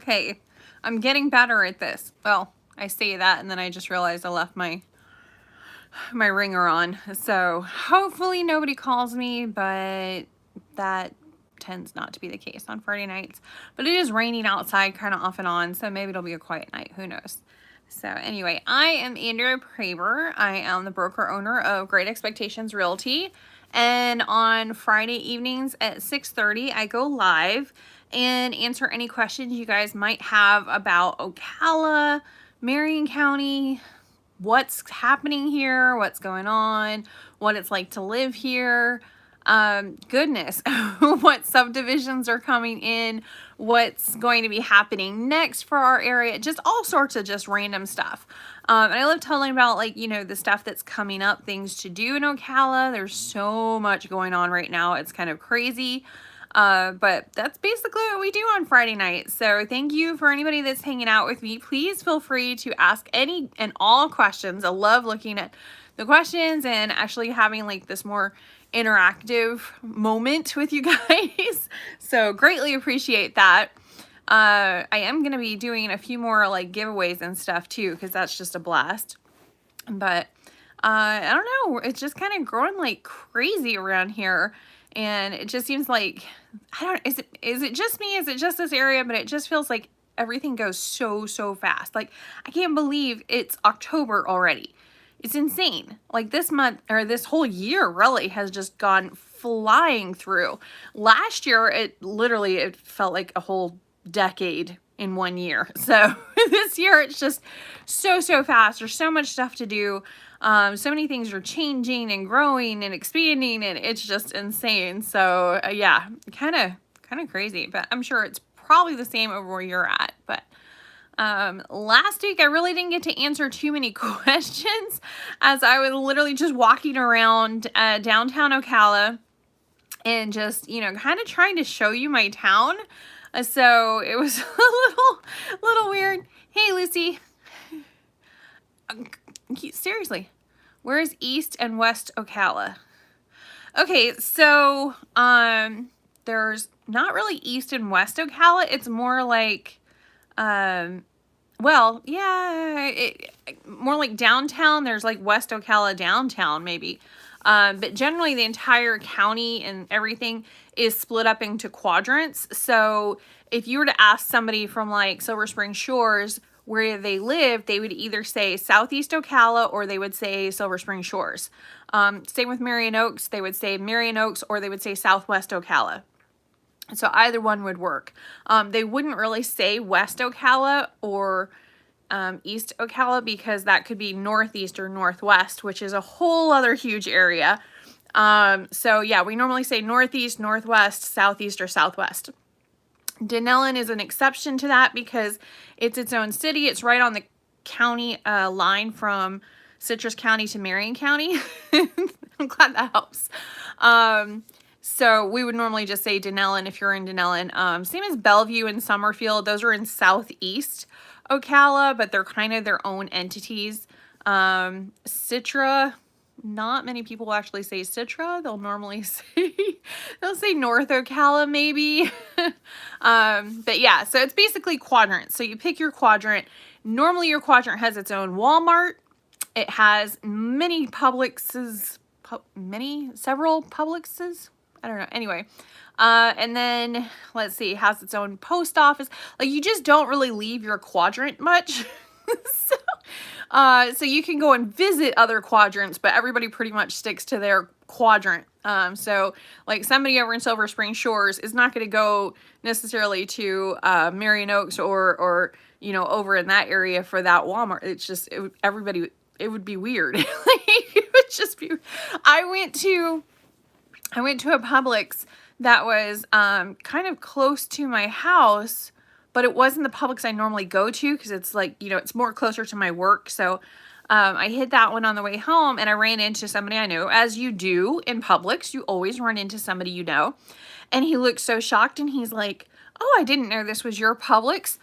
okay. I'm getting better at this. Well, I say that and then I just realized I left my ringer on. So hopefully nobody calls me, but that tends not to be the case on Friday nights. But it is raining outside kind of off and on, so maybe it'll be a quiet night. Who knows? So anyway, I am AndreaProeber. I am the broker owner of Great Expectations Realty. And on Friday evenings at 6:30, I go live and answer any questions you guys might have about Ocala, Marion County, what's happening here, what's going on, what it's like to live here. Goodness, what subdivisions are coming in, what's going to be happening next for our area, just all sorts of just random stuff. And I love telling about, like, you know, the stuff that's coming up, things to do in Ocala. There's so much going on right now. It's kind of crazy. But that's basically what we do on Friday night. So thank you for anybody that's hanging out with me. Please feel free to ask any and all questions. I love looking at the questions and actually having like this more interactive moment with you guys. So greatly appreciate that. I am going to be doing a few more like giveaways and stuff too, because that's just a blast. But I don't know, it's just kind of growing like crazy around here. And it just seems like, I don't, is it just me? Is it just this area? But it just feels like everything goes so fast. Like, I can't believe it's October already. It's insane. Like, this month, or this whole year really has just gone flying through. Last year, it felt like a whole decade in 1 year. So this year it's just so fast. There's so much stuff to do. So many things are changing and growing and expanding, and it's just insane. So yeah, kind of crazy, but I'm sure it's probably the same over where you're at. But last week I really didn't get to answer too many questions, as I was literally just walking around downtown Ocala and just, you know, kind of trying to show you my town. So it was a little weird. Hey, Lucy. Seriously, where is East and West Ocala? Okay, so there's not really East and West Ocala. It's more like well, yeah, more like downtown. There's like West Ocala downtown maybe. But generally the entire county and everything is split up into quadrants. So if you were to ask somebody from like Silver Spring Shores where they live, they would either say Southeast Ocala or they would say Silver Spring Shores. Same with Marion Oaks. They would say Marion Oaks or they would say Southwest Ocala. So either one would work. They wouldn't really say West Ocala or East Ocala, because that could be Northeast or Northwest, which is a whole other huge area. So yeah, we normally say Northeast, Northwest, Southeast, or Southwest. Denellen is an exception to that because it's its own city. It's right on the county line from Citrus County to Marion County. I'm glad that helps. So we would normally just say Denellen if you're in Denellen. Same as Bellevue and Summerfield. Those are in Southeast Ocala, but they're kind of their own entities. Citra, not many people will actually say Citra. They'll normally say, they'll say North Ocala maybe. But yeah, so it's basically quadrants. So you pick your quadrant. Normally your quadrant has its own Walmart. It has many Publixes, several Publixes. I don't know. Anyway, and then let's see, it has its own post office. Like, you just don't really leave your quadrant much. So you can go and visit other quadrants, but everybody pretty much sticks to their quadrant. So like somebody over in Silver Spring Shores is not going to go necessarily to Marion Oaks or you know, over in that area for that Walmart. It's just it would be weird. Like, it would just be. I went to a Publix that was kind of close to my house, but it wasn't the Publix I normally go to because it's like, you know, it's more closer to my work. So I hit that one on the way home and I ran into somebody I know. As you do in Publix, you always run into somebody you know. And he looked so shocked and he's like, "Oh, I didn't know this was your Publix.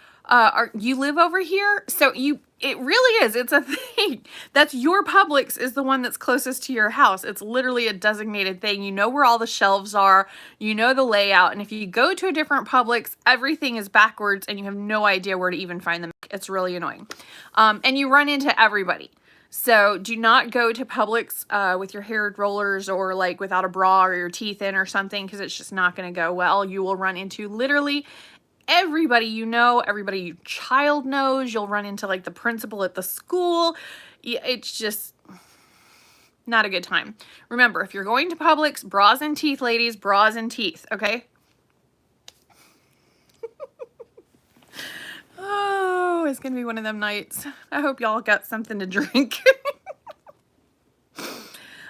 you live over here? So it really is. It's a thing. That's your Publix is the one that's closest to your house. It's literally a designated thing. You know where all the shelves are. You know the layout. And if you go to a different Publix, everything is backwards and you have no idea where to even find them. It's really annoying. And you run into everybody. So do not go to Publix with your hair rollers or like without a bra or your teeth in or something, because it's just not going to go well. You will run into literally everybody you know, everybody your child knows. You'll run into like the principal at the school. It's just not a good time. Remember, if you're going to Publix, bras and teeth, ladies, bras and teeth, okay? Oh, it's gonna be one of them nights. I hope y'all got something to drink.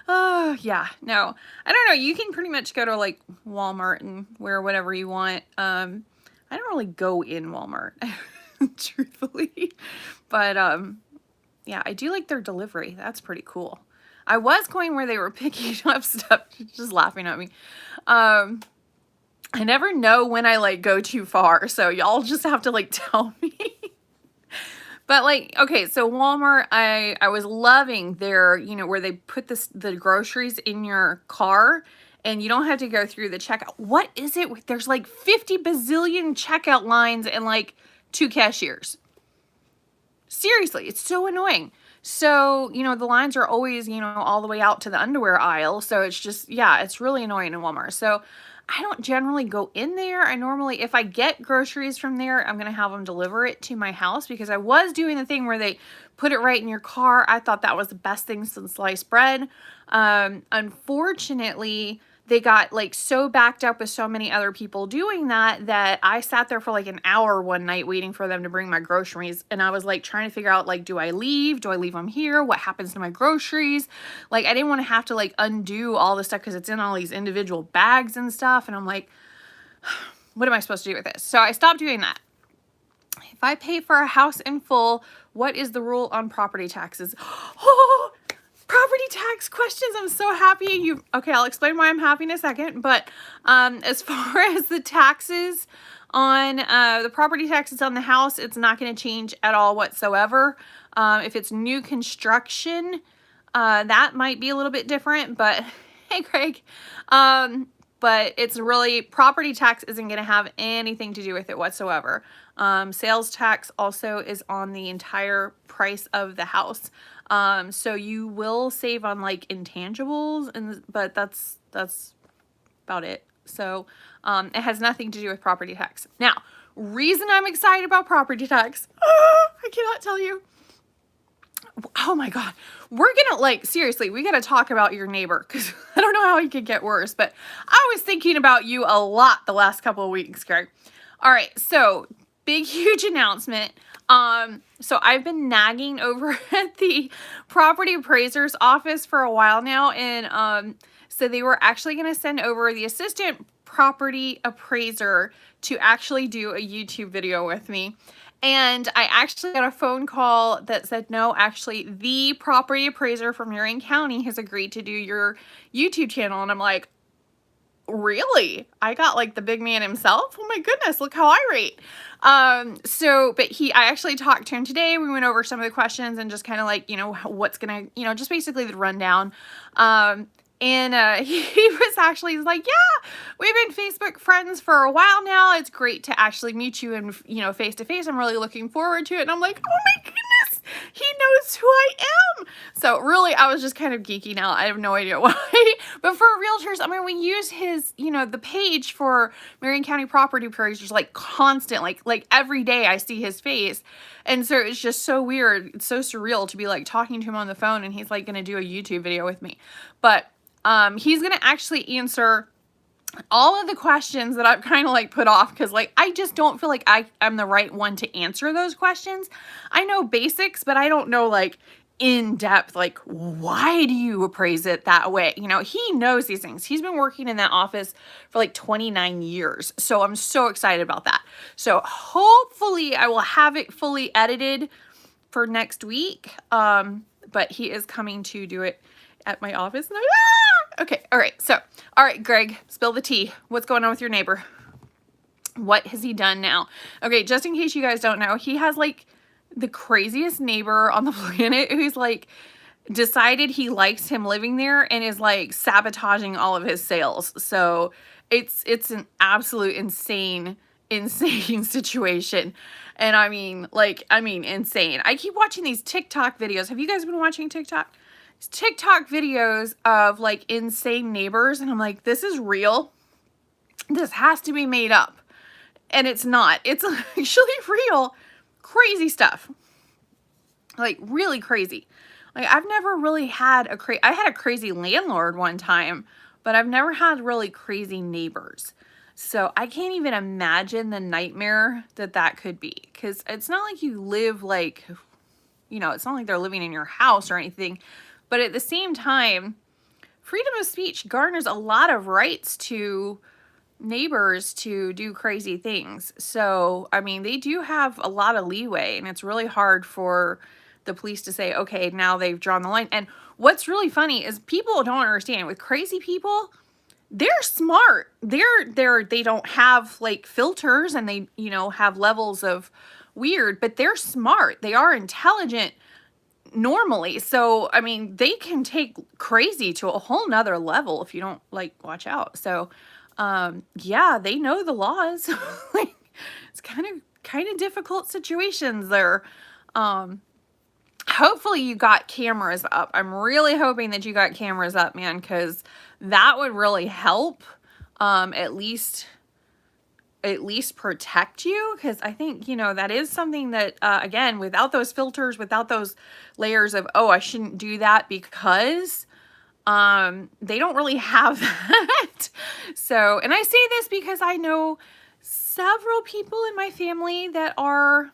Oh, yeah, no, I don't know. You can pretty much go to like Walmart and wear whatever you want. I don't really go in Walmart, truthfully, but yeah, I do like their delivery. That's pretty cool. I was going where they were picking up stuff, just laughing at me. I never know when I like go too far, so y'all just have to like tell me. But like, okay, so Walmart, I was loving their, you know, where they put the groceries in your car and you don't have to go through the checkout. What is it? There's like 50 bazillion checkout lines and like 2 cashiers. Seriously, it's so annoying. So, you know, the lines are always, you know, all the way out to the underwear aisle. So it's just, yeah, it's really annoying in Walmart. So I don't generally go in there. I normally, if I get groceries from there, I'm going to have them deliver it to my house, because I was doing the thing where they put it right in your car. I thought that was the best thing since sliced bread. Unfortunately, they got like so backed up with so many other people doing that I sat there for like an hour one night waiting for them to bring my groceries. And I was like trying to figure out, like, do I leave? Do I leave them here? What happens to my groceries? Like, I didn't want to have to like undo all this stuff because it's in all these individual bags and stuff. And I'm like, what am I supposed to do with this? So I stopped doing that. If I pay for a house in full, what is the rule on property taxes? Oh, property tax questions. I'm so happy. Okay, I'll explain why I'm happy in a second. But as far as the taxes on the property taxes on the house, it's not going to change at all whatsoever. If it's new construction, that might be a little bit different. But hey, Craig. But it's really, property tax isn't going to have anything to do with it whatsoever. Sales tax also is on the entire price of the house. So you will save on like intangibles, but that's about it. So it has nothing to do with property tax. Now, reason I'm excited about property tax, I cannot tell you. Oh my God, we're gonna, like, seriously, we gotta talk about your neighbor, because I don't know how he could get worse, but I was thinking about you a lot the last couple of weeks, Greg. All right, so big, huge announcement. So I've been nagging over at the property appraiser's office for a while now, and so they were actually gonna send over the assistant property appraiser to actually do a YouTube video with me. And I actually got a phone call that said, no, actually, the property appraiser from Marion County has agreed to do your YouTube channel. And I'm like, really? I got like the big man himself? Oh my goodness, look how I rate. But I actually talked to him today. We went over some of the questions and just kind of like, you know, what's gonna, you know, just basically the rundown. He was actually like, yeah, we've been Facebook friends for a while now. It's great to actually meet you and, you know, face to face. I'm really looking forward to it. And I'm like, oh my goodness, he knows who I am. So really, I was just kind of geeking out. I have no idea why. But for realtors, I mean, we use his, you know, the page for Marion County Property Appraisers like constant, like every day I see his face. And so it's just so weird. It's so surreal to be like talking to him on the phone and he's like going to do a YouTube video with me. But he's going to actually answer all of the questions that I've kind of like put off, because like I just don't feel like I'm the right one to answer those questions. I know basics, but I don't know like in depth, like, why do you appraise it that way? You know, he knows these things. He's been working in that office for like 29 years. So I'm so excited about that. So hopefully I will have it fully edited for next week. But he is coming to do it at my office. And okay. All right. So, all right, Greg, spill the tea. What's going on with your neighbor? What has he done now? Okay, just in case you guys don't know, he has like the craziest neighbor on the planet who's like decided he likes him living there and is like sabotaging all of his sales. So it's an absolute insane situation. And I mean, insane. I keep watching these TikTok videos. Have you guys been watching TikTok? These TikTok videos of like insane neighbors, and I'm like, this is real. This has to be made up. And it's not. It's actually real. Crazy stuff. Like really crazy. Like I've never really had I had a crazy landlord one time, but I've never had really crazy neighbors. So I can't even imagine the nightmare that could be, because it's not like you live like, you know, it's not like they're living in your house or anything, but at the same time, freedom of speech garners a lot of rights to neighbors to do crazy things. So, I mean, they do have a lot of leeway, and it's really hard for the police to say, okay, now they've drawn the line. And what's really funny is people don't understand, with crazy people, they're smart. They don't have like filters, and they, you know, have levels of weird, but they're smart. They are intelligent normally. So, I mean, they can take crazy to a whole nother level if you don't like watch out. So, yeah, they know the laws. Like, it's kind of difficult situations there. Hopefully you got cameras up. I'm really hoping that you got cameras up, man, because that would really help. At least protect you, because I think, you know, that is something that, again, without those filters, without those layers of, oh, I shouldn't do that because, they don't really have that. So, and I say this because I know several people in my family that are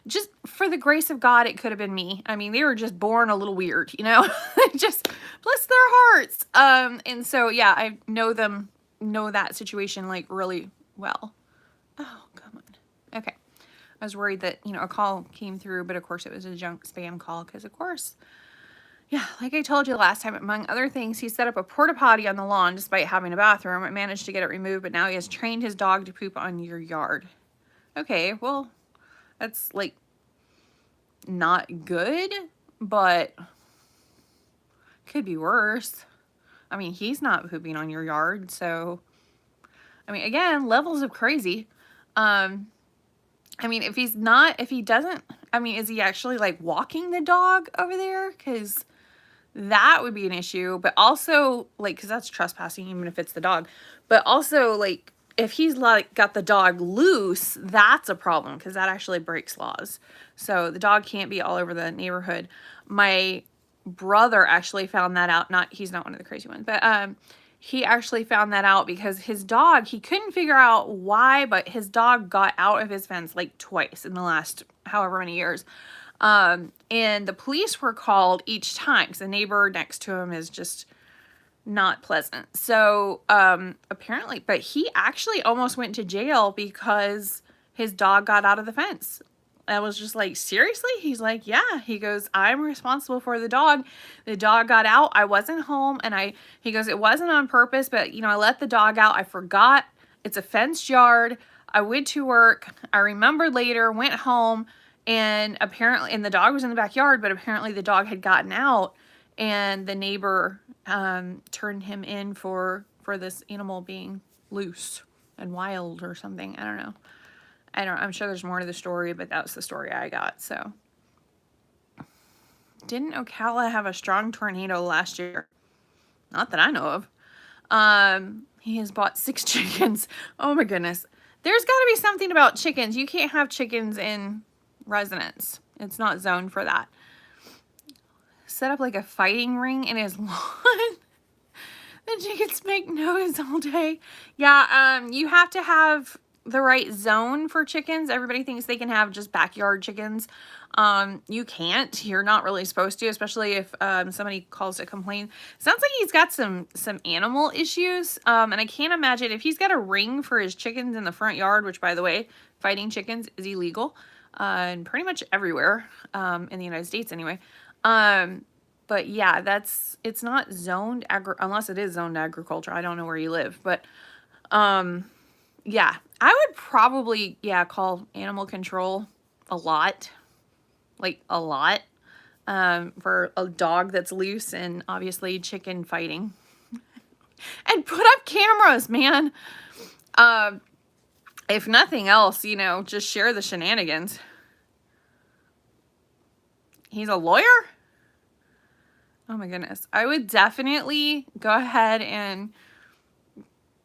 just, for the grace of God, it could have been me. I mean, they were just born a little weird, you know, just bless their hearts. And so, yeah, I know that situation like really well. Oh, come on. Okay. I was worried that, you know, a call came through, but of course it was a junk spam call, because of course, yeah, like I told you last time, among other things, he set up a porta potty on the lawn despite having a bathroom. I managed to get it removed, but now he has trained his dog to poop on your yard. Okay, well, that's like not good, but could be worse. I mean, he's not pooping on your yard, so I mean, again, levels of crazy. I mean, if he doesn't, I mean, is he actually like walking the dog over there? Because that would be an issue. But also, like, because that's trespassing, even if it's the dog. But also, like, if he's like got the dog loose, that's a problem, because that actually breaks laws. So the dog can't be all over the neighborhood. My brother actually found that out. He's not one of the crazy ones, but he actually found that out because his dog, he couldn't figure out why, but his dog got out of his fence like twice in the last however many years. And the police were called each time because the neighbor next to him is just not pleasant. So apparently, but he actually almost went to jail because his dog got out of the fence. I was just like, seriously? He's like, yeah. He goes, I'm responsible for the dog. The dog got out. I wasn't home. And he goes, it wasn't on purpose, but, you know, I let the dog out. I forgot. It's a fenced yard. I went to work. I remembered later, went home, and the dog was in the backyard, but apparently the dog had gotten out, and the neighbor turned him in for this animal being loose and wild or something. I don't know. I'm sure there's more to the story, but that's the story I got. So, didn't Ocala have a strong tornado last year? Not that I know of. He has bought 6 chickens. Oh my goodness. There's got to be something about chickens. You can't have chickens in residence. It's not zoned for that. Set up like a fighting ring in his lawn. The chickens make noise all day. Yeah, you have to have the right zone for chickens. Everybody thinks they can have just backyard chickens. You can't. You're not really supposed to, especially if somebody calls to complain. Sounds like he's got some animal issues. And I can't imagine if he's got a ring for his chickens in the front yard, which, by the way, fighting chickens is illegal and pretty much everywhere in the United States anyway. But yeah, it's not zoned unless it is zoned agriculture. I don't know where you live, but yeah, I would probably, yeah, call animal control a lot, like a lot, for a dog that's loose, and obviously chicken fighting. And put up cameras, man. If nothing else, you know, just share the shenanigans. He's a lawyer? Oh my goodness. I would definitely go ahead and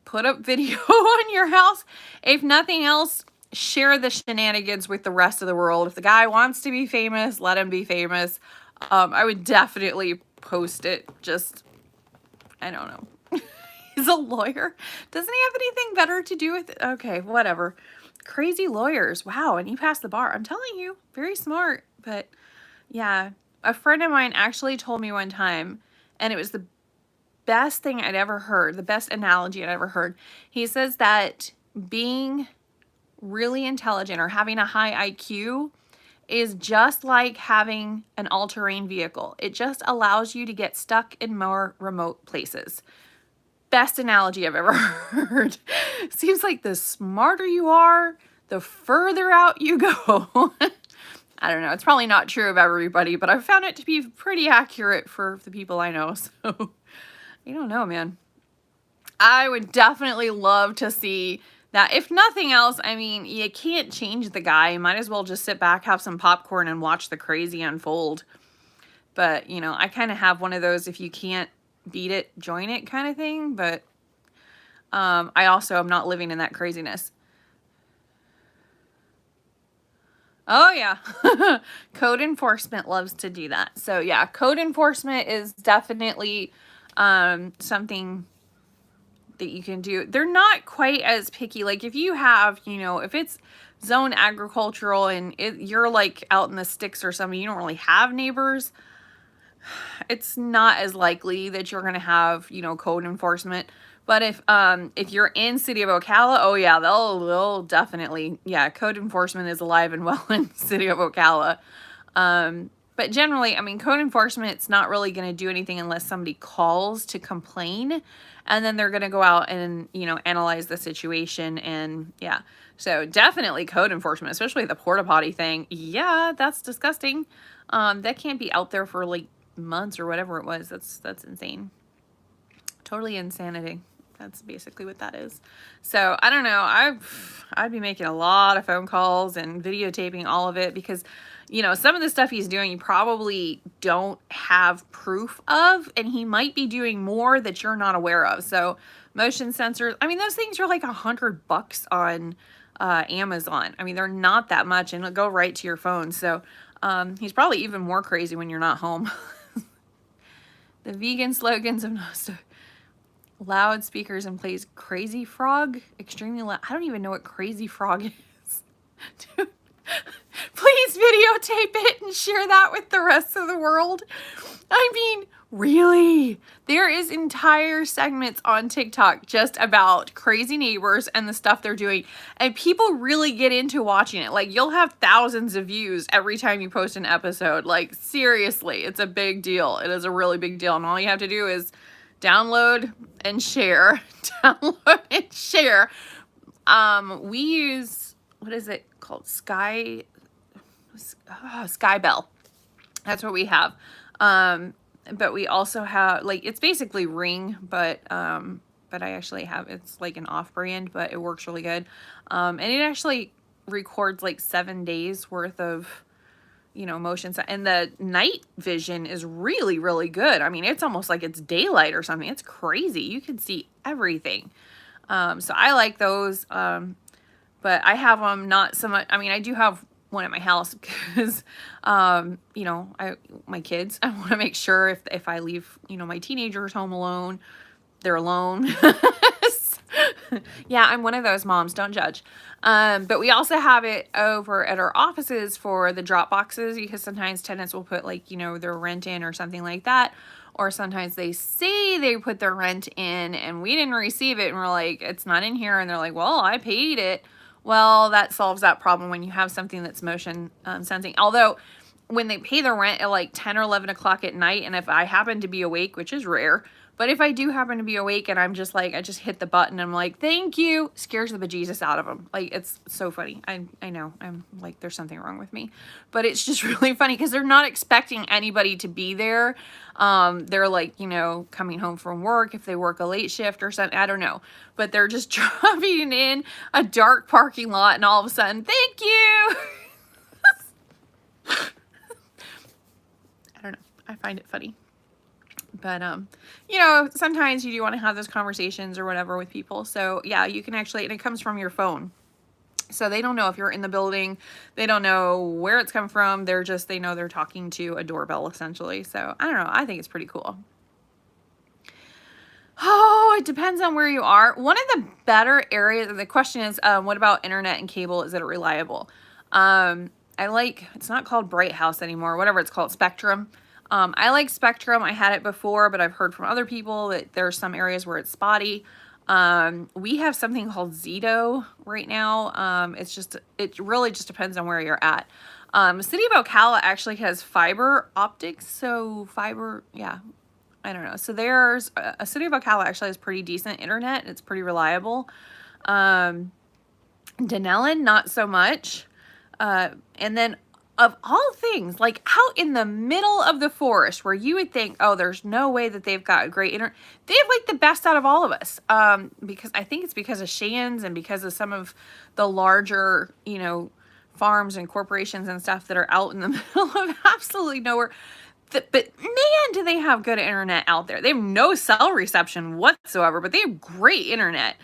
put up video on your house. If nothing else, share the shenanigans with the rest of the world. If the guy wants to be famous, let him be famous. I would definitely post it. Just, I don't know. He's a lawyer. Doesn't he have anything better to do with it? Okay, whatever. Crazy lawyers. Wow, and he passed the bar. I'm telling you, very smart. But yeah, a friend of mine actually told me one time, and it was the best thing I'd ever heard, the best analogy I'd ever heard. He says that being really intelligent or having a high IQ is just like having an all-terrain vehicle. It just allows you to get stuck in more remote places. Best analogy I've ever heard. Seems like the smarter you are, the further out you go. I don't know. It's probably not true of everybody, but I've found it to be pretty accurate for the people I know. So I don't know, man. I would definitely love to see that. If nothing else, I mean, you can't change the guy. You might as well just sit back, have some popcorn, and watch the crazy unfold. But, you know, I kind of have one of those if you can't beat it, join it kind of thing. But I also am not living in that craziness. Oh, yeah. Code enforcement loves to do that. So, yeah, code enforcement is definitely something that you can do. They're not quite as picky. Like if you have, you know, if it's zone agricultural and you're like out in the sticks or something, you don't really have neighbors, it's not as likely that you're going to have, you know, code enforcement. But if you're in city of Ocala, oh yeah, they'll definitely, yeah, code enforcement is alive and well in city of Ocala. But generally, I mean, code enforcement, it's not really going to do anything unless somebody calls to complain. And then they're going to go out and, you know, analyze the situation. And yeah, so definitely code enforcement, especially the porta potty thing. Yeah, that's disgusting. That can't be out there for like months or whatever it was. That's insane. Totally insanity. That's basically what that is. So I don't know. I'd be making a lot of phone calls and videotaping all of it because, you know, some of the stuff he's doing, you probably don't have proof of, and he might be doing more that you're not aware of. So motion sensors, I mean, those things are like $100 on Amazon. I mean, they're not that much, and it'll go right to your phone. So he's probably even more crazy when you're not home. The vegan slogans of Nosta. Loudspeakers and plays Crazy Frog extremely loud. I don't even know what Crazy Frog is. Dude, please videotape it and share that with the rest of the world. I mean, really, there is entire segments on TikTok just about crazy neighbors and the stuff they're doing, and people really get into watching it. Like, you'll have thousands of views every time you post an episode. Like, seriously, it's a big deal. It is a really big deal, and all you have to do is download and share. Download and share. We use, what is it called? Sky Bell. That's what we have. But we also have, like, it's basically Ring, but I actually have, it's like an off-brand, but it works really good. And it actually records like 7 days worth of, you know, motion. And the night vision is really, really good. I mean, it's almost like it's daylight or something. It's crazy. You can see everything. So I like those. But I have them not so much. I mean, I do have one at my house because, you know, my kids, I want to make sure if I leave, you know, my teenagers home alone, they're alone. Yeah, I'm one of those moms. Don't judge. But we also have it over at our offices for the drop boxes, because sometimes tenants will put, like, you know, their rent in or something like that. Or sometimes they say they put their rent in and we didn't receive it, and we're like, it's not in here. And they're like, well, I paid it. Well, that solves that problem when you have something that's motion sensing. Although when they pay the rent at like 10 or 11 o'clock at night, and if I happen to be awake, which is rare, But if I do happen to be awake and I'm just like, I just hit the button, I'm like, thank you, scares the bejesus out of them. Like, it's so funny. I know, I'm like, there's something wrong with me. But it's just really funny because they're not expecting anybody to be there. They're like, you know, coming home from work if they work a late shift or something, I don't know. But they're just driving in a dark parking lot and all of a sudden, thank you. I don't know, I find it funny. But, you know, sometimes you do want to have those conversations or whatever with people. So yeah, you can actually, and it comes from your phone. So they don't know if you're in the building. They don't know where it's come from. They're just, they know they're talking to a doorbell essentially. So I don't know. I think it's pretty cool. Oh, it depends on where you are. One of the better areas, the question is, what about internet and cable? Is it reliable? I like, it's not called Bright House anymore, whatever it's called, Spectrum. I like Spectrum. I had it before, but I've heard from other people that there's some areas where it's spotty. We have something called Zito right now. It really just depends on where you're at. The city of Ocala actually has fiber optics. So fiber, yeah, I don't know. So there's a city of Ocala actually has pretty decent internet. It's pretty reliable. Denellen, not so much. And then of all things, like out in the middle of the forest where you would think, oh, there's no way that they've got a great internet. They have like the best out of all of us. Because I think it's because of Shands and because of some of the larger, you know, farms and corporations and stuff that are out in the middle of absolutely nowhere. But man, do they have good internet out there. They have no cell reception whatsoever, but they have great internet.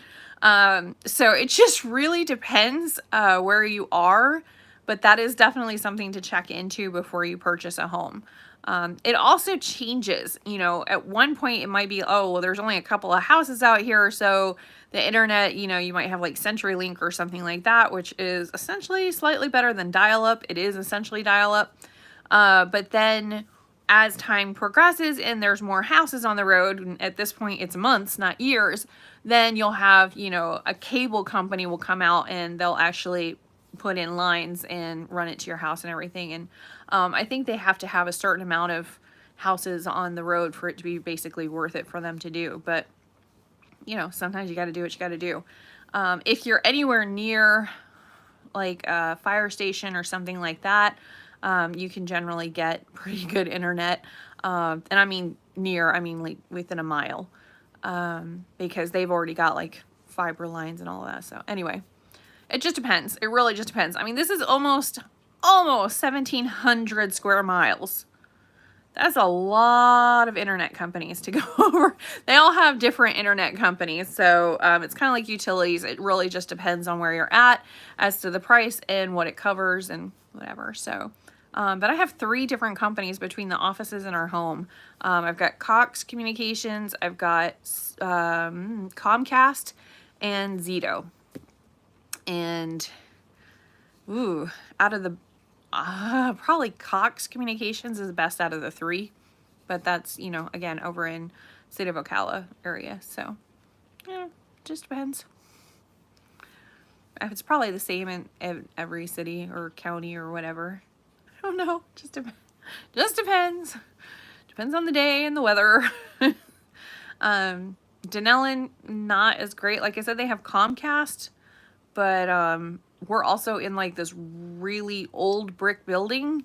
So it just really depends where you are. But that is definitely something to check into before you purchase a home. It also changes, you know, at one point it might be, oh, well, there's only a couple of houses out here. So the internet, you know, you might have like CenturyLink or something like that, which is essentially slightly better than dial-up. It is essentially dial-up. But then as time progresses and there's more houses on the road, and at this point it's months, not years, then you'll have, you know, a cable company will come out and they'll actually put in lines and run it to your house and everything. And I think they have to have a certain amount of houses on the road for it to be basically worth it for them to do. But, you know, sometimes you got to do what you got to do. If you're anywhere near like a fire station or something like that, you can generally get pretty good internet. And I mean near, I mean like within a mile, because they've already got like fiber lines and all of that. So anyway, it just depends. It really just depends. I mean, this is almost 1,700 square miles. That's a lot of internet companies to go over. They all have different internet companies. So it's kind of like utilities. It really just depends on where you're at as to the price and what it covers and whatever. So, but I have 3 different companies between the offices and our home. I've got Cox Communications, I've got Comcast, and Zito. And, ooh, out of the, probably Cox Communications is the best out of the 3. But that's, you know, again, over in State of Ocala area. So, yeah, just depends. It's probably the same in every city or county or whatever. I don't know. Just depends. Depends on the day and the weather. Denellen, not as great. Like I said, they have Comcast. But we're also in like this really old brick building,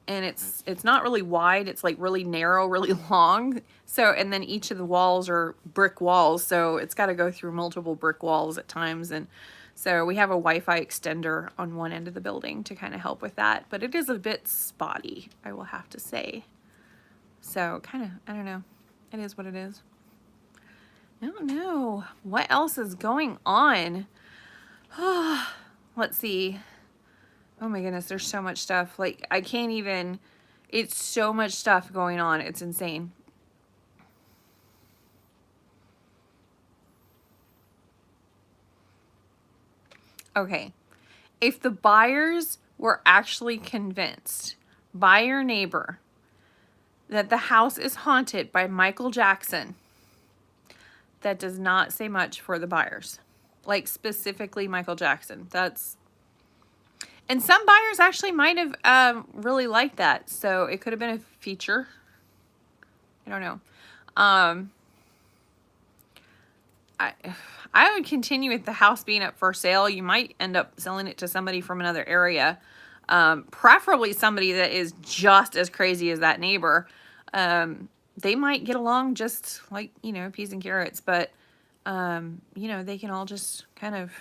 and it's not really wide. It's like really narrow, really long. So, and then each of the walls are brick walls. So it's got to go through multiple brick walls at times. And so we have a Wi-Fi extender on one end of the building to kind of help with that. But it is a bit spotty, I will have to say. So kind of, I don't know. It is what it is. I don't know. What else is going on? Let's see. Oh my goodness, there's so much stuff. Like, I can't even, it's so much stuff going on. It's insane. Okay. If the buyers were actually convinced by your neighbor that the house is haunted by Michael Jackson, that does not say much for the buyers. Like specifically Michael Jackson. And some buyers actually might have really liked that. So it could have been a feature. I don't know. I I would continue with the house being up for sale. You might end up selling it to somebody from another area. Preferably somebody that is just as crazy as that neighbor. They might get along just like, you know, peas and carrots, but you know, they can all just kind of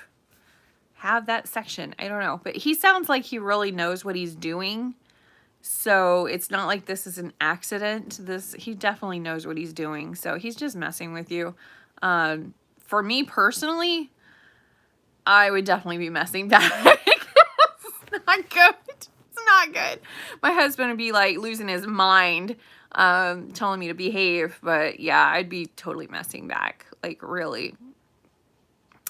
have that section. I don't know, but he sounds like he really knows what he's doing. So it's not like this is an accident. He definitely knows what he's doing. So he's just messing with you. For me personally, I would definitely be messing back. It's not good. It's not good. My husband would be like losing his mind, telling me to behave. But yeah, I'd be totally messing back. Like really.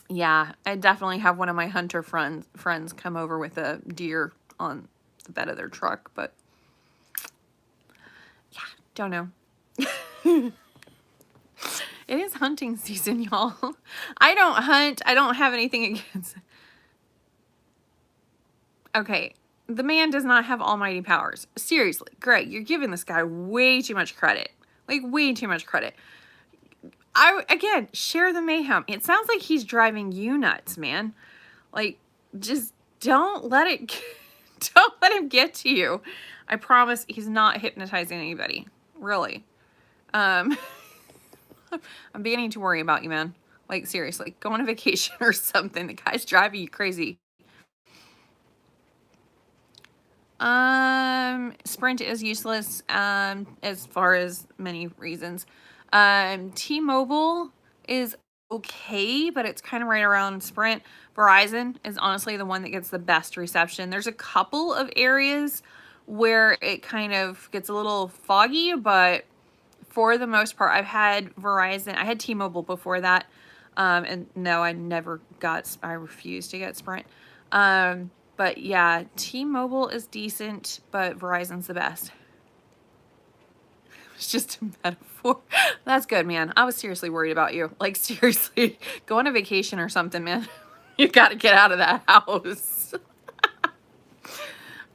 Yeah, I definitely have one of my hunter friends come over with a deer on the bed of their truck, but yeah, don't know. It is hunting season, y'all. I don't hunt. I don't have anything against it. Okay, the man does not have almighty powers. Seriously, Greg, you're giving this guy way too much credit. Like, way too much credit. Again, share the mayhem. It sounds like he's driving you nuts, man. Like, just don't let it, don't let him get to you. I promise he's not hypnotizing anybody. Really. I'm beginning to worry about you, man. Like, seriously, go on a vacation or something. The guy's driving you crazy. Sprint is useless, as far as many reasons. T-Mobile is okay, but it's kind of right around Sprint. Verizon is honestly the one that gets the best reception. There's a couple of areas where it kind of gets a little foggy, but for the most part, I've had Verizon. I had T-Mobile before that. And no, I refused to get Sprint. But yeah, T-Mobile is decent, but Verizon's the best. It's just a metaphor. That's good, man. I was seriously worried about you. Like, seriously, go on a vacation or something, man. You got to get out of that house.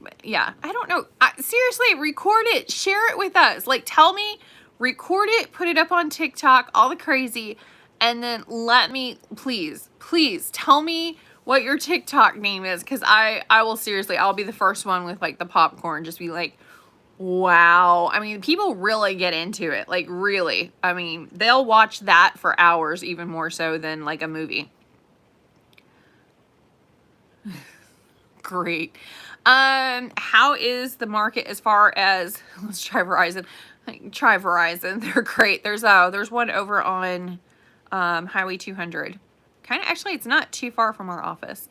But yeah, I don't know. Seriously, record it. Share it with us. Like, tell me, record it, put it up on TikTok, all the crazy, and then let me, please tell me what your TikTok name is, because I will seriously, I'll be the first one with like the popcorn, just be like, wow. I mean, people really get into it. Like, really. I mean, they'll watch that for hours, even more so than like a movie. Great. How is the market as far as, let's try Verizon. Try Verizon. They're great. There's one over on Highway 200. Kind of, actually, it's not too far from our office.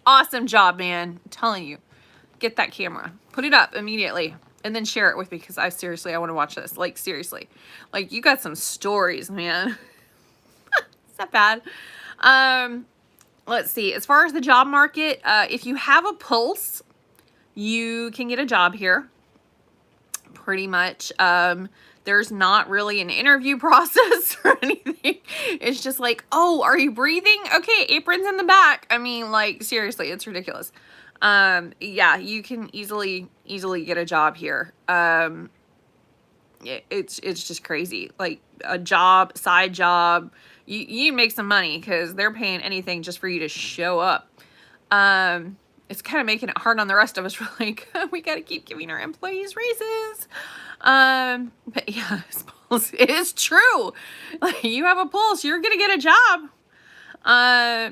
Awesome job, man. I'm telling you. Get that camera. Put it up immediately. And then share it with me, because I want to watch this. Like, seriously. Like, you got some stories, man. Is that bad? Let's see. As far as the job market, if you have a pulse, you can get a job here. Pretty much. There's not really an interview process or anything. It's just like, oh, are you breathing? Okay, apron's in the back. I mean, like, seriously, it's ridiculous. Yeah, you can easily get a job here. It's just crazy. Like, a job, side job, you make some money because they're paying anything just for you to show up. It's kind of making it hard on the rest of us. We're like, we got to keep giving our employees raises. But yeah, it is true. Like, you have a pulse, you're going to get a job.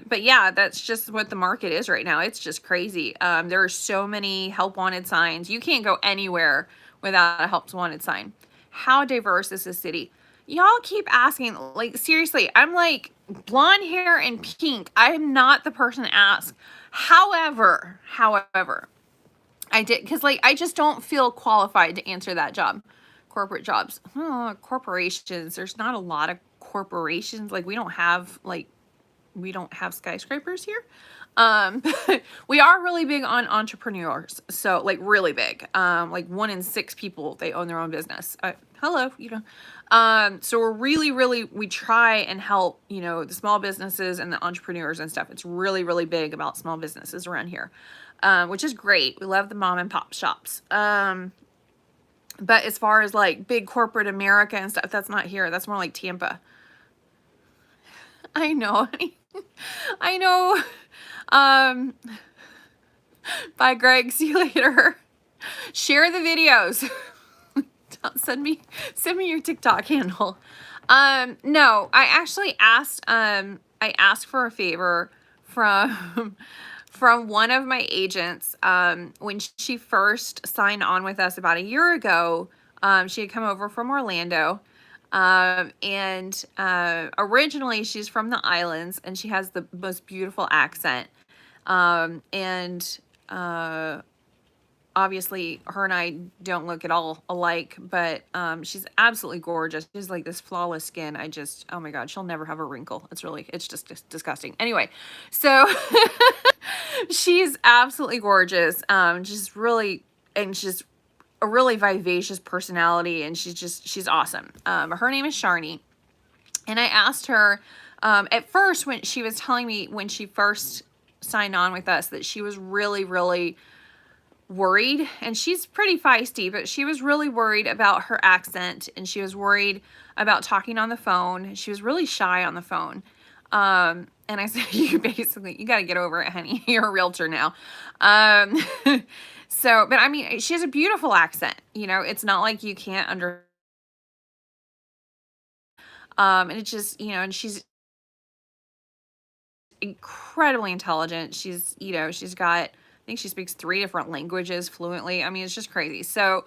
But yeah, that's just what the market is right now. It's just crazy. There are so many help wanted signs. You can't go anywhere without a help wanted sign. How diverse is this city? Y'all keep asking, like, seriously, I'm like blonde hair and pink. I'm not the person to ask. However, I did, because like, I just don't feel qualified to answer that job. Corporate jobs. Oh, corporations. There's not a lot of corporations. Like, we don't have skyscrapers here. We are really big on entrepreneurs. So, like, really big. Like 1 in 6 people, they own their own business. Hello, you know. So we're really, we try and help, you know, the small businesses and the entrepreneurs and stuff. It's really big about small businesses around here, which is great. We love the mom and pop shops. But as far as like big corporate America and stuff, that's not here. That's more like Tampa. I know. I know. Um, bye, Greg. See you later. Share the videos. send me your TikTok handle. No, I actually asked I asked for a favor from from one of my agents when she first signed on with us about a year ago. She had come over from Orlando. And originally she's from the islands, and she has the most beautiful accent. And obviously her and I don't look at all alike, but she's absolutely gorgeous. She's like this flawless skin. Oh my God, she'll never have a wrinkle. It's just disgusting. Anyway, so she's absolutely gorgeous. She's really, and she's a really vivacious personality, and she's awesome. Her name is Sharni, and I asked her at first when she was telling me when she first signed on with us that she was really worried, and she's pretty feisty, but she was really worried about her accent, and she was worried about talking on the phone. She was really shy on the phone. And I said, you got to get over it, honey. You're a realtor now. So, but I mean, she has a beautiful accent, it's not like you can't and it's just, and she's incredibly intelligent. She's got, I think she speaks 3 different languages fluently. I mean, it's just crazy. So,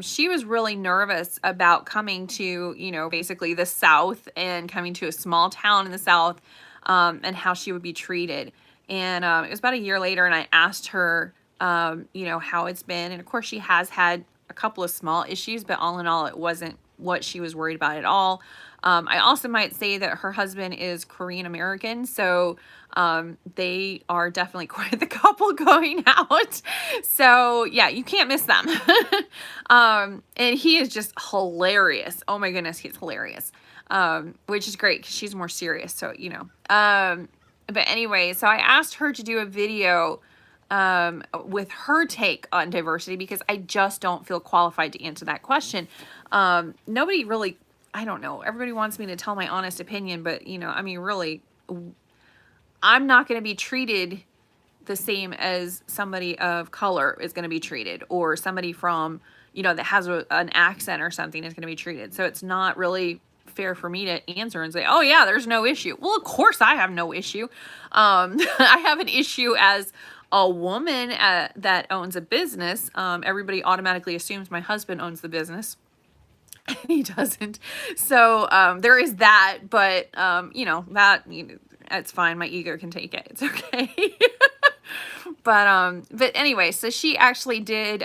she was really nervous about coming to, basically the South, and coming to a small town in the South, and how she would be treated. And it was about a year later, and I asked her, how it's been. And of course, she has had a couple of small issues, but all in all, it wasn't what she was worried about at all. I also might say that her husband is Korean American, so they are definitely quite the couple going out. So yeah, you can't miss them. And he is just hilarious. Oh my goodness, he's hilarious. Which is great because she's more serious. So, but anyway, so I asked her to do a video with her take on diversity, because I just don't feel qualified to answer that question. Nobody really, I don't know. Everybody wants me to tell my honest opinion, but I mean, really, I'm not going to be treated the same as somebody of color is going to be treated, or somebody from, that has an accent or something is going to be treated. So it's not really fair for me to answer and say, oh yeah, there's no issue. Well, of course I have no issue. I have an issue as a woman that owns a business. Everybody automatically assumes my husband owns the business. He doesn't. So there is that, but that's fine. My ego can take it. It's okay. But anyway, so she actually did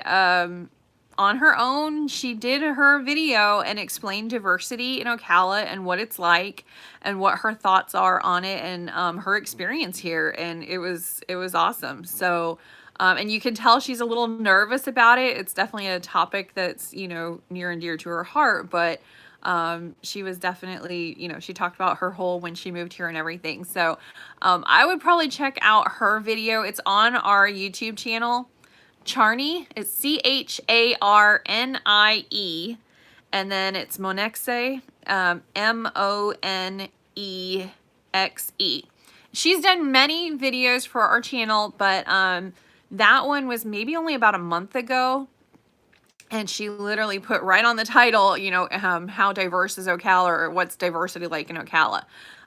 on her own, she did her video and explained diversity in Ocala and what it's like and what her thoughts are on it, and her experience here, and it was awesome. So and you can tell she's a little nervous about it. It's definitely a topic that's near and dear to her heart, but she was definitely, she talked about her whole when she moved here and everything. So I would probably check out her video. It's on our YouTube channel. Charnie, it's Charnie, and then it's Monexe, Monexe. She's done many videos for our channel, but that one was maybe only about a month ago, and she literally put right on the title, how diverse is Ocala, or what's diversity like in Ocala.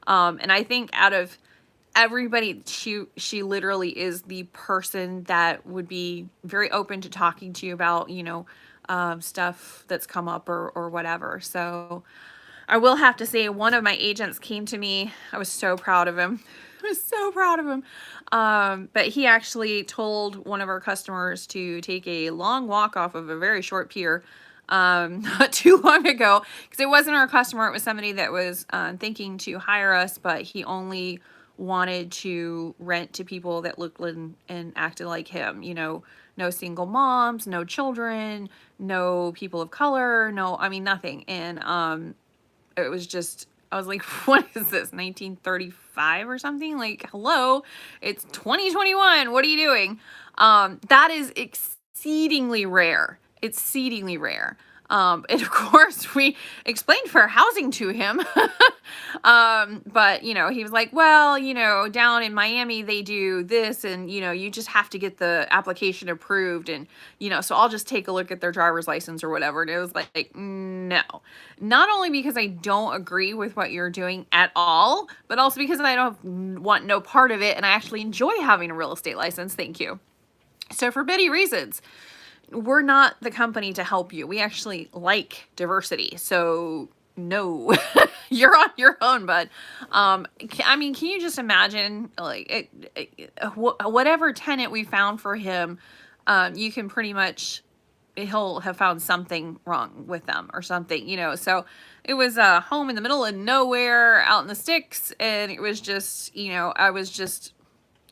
And I think out of everybody, she literally is the person that would be very open to talking to you about, stuff that's come up or whatever. So I will have to say, one of my agents came to me. I was so proud of him. I was so proud of him. But he actually told one of our customers to take a long walk off of a very short pier not too long ago, because it wasn't our customer. It was somebody that was thinking to hire us, but he only wanted to rent to people that looked and acted like him. No single moms, no children, no people of color, nothing. And it was just, I was like, what is this, 1935 or something? Like, hello, it's 2021. What are you doing? That is exceedingly rare. Exceedingly rare. And of course we explained fair housing to him. But you know, he was like, well, you know, down in Miami, they do this, and you know, you just have to get the application approved, and you know, so I'll just take a look at their driver's license or whatever. And it was like, no, not only because I don't agree with what you're doing at all, but also because I don't want no part of it, and I actually enjoy having a real estate license. Thank you. So for many reasons, we're not the company to help you. We actually like diversity. So no, you're on your own, bud. I mean, can you just imagine, like, whatever tenant we found for him, you can pretty much, he'll have found something wrong with them or something, you know. So it was a home in the middle of nowhere out in the sticks, and it was just, you know, I was just,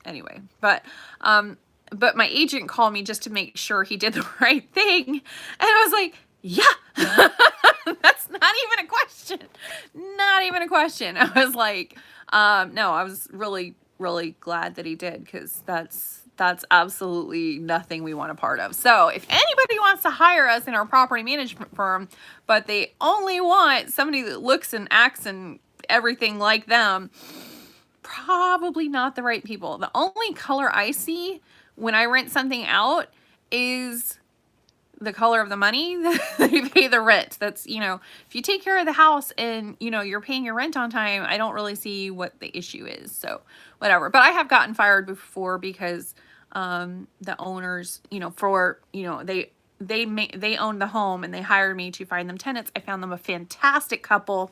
anyway. But my agent called me just to make sure he did the right thing. And I was like, yeah, that's not even a question. Not even a question. I was like, no, I was really, really glad that he did, because that's absolutely nothing we want a part of. So if anybody wants to hire us in our property management firm, but they only want somebody that looks and acts and everything like them, probably not the right people. The only color I see when I rent something out is the color of the money that you pay the rent. That's, you know, if you take care of the house and, you know, you're paying your rent on time, I don't really see what the issue is. So whatever. But I have gotten fired before because the owners, you know, for, you know, they owned the home and they hired me to find them tenants. I found them a fantastic couple.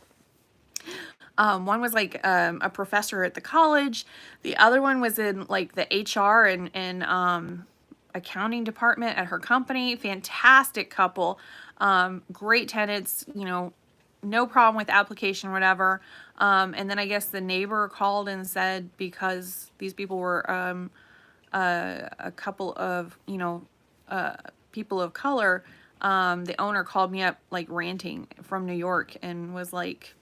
One was like a professor at the college. The other one was in like the HR and accounting department at her company. Fantastic couple. Great tenants, you know, no problem with application or whatever. And then I guess the neighbor called and said, because these people were a couple of, you know, people of color, the owner called me up like ranting from New York and was like,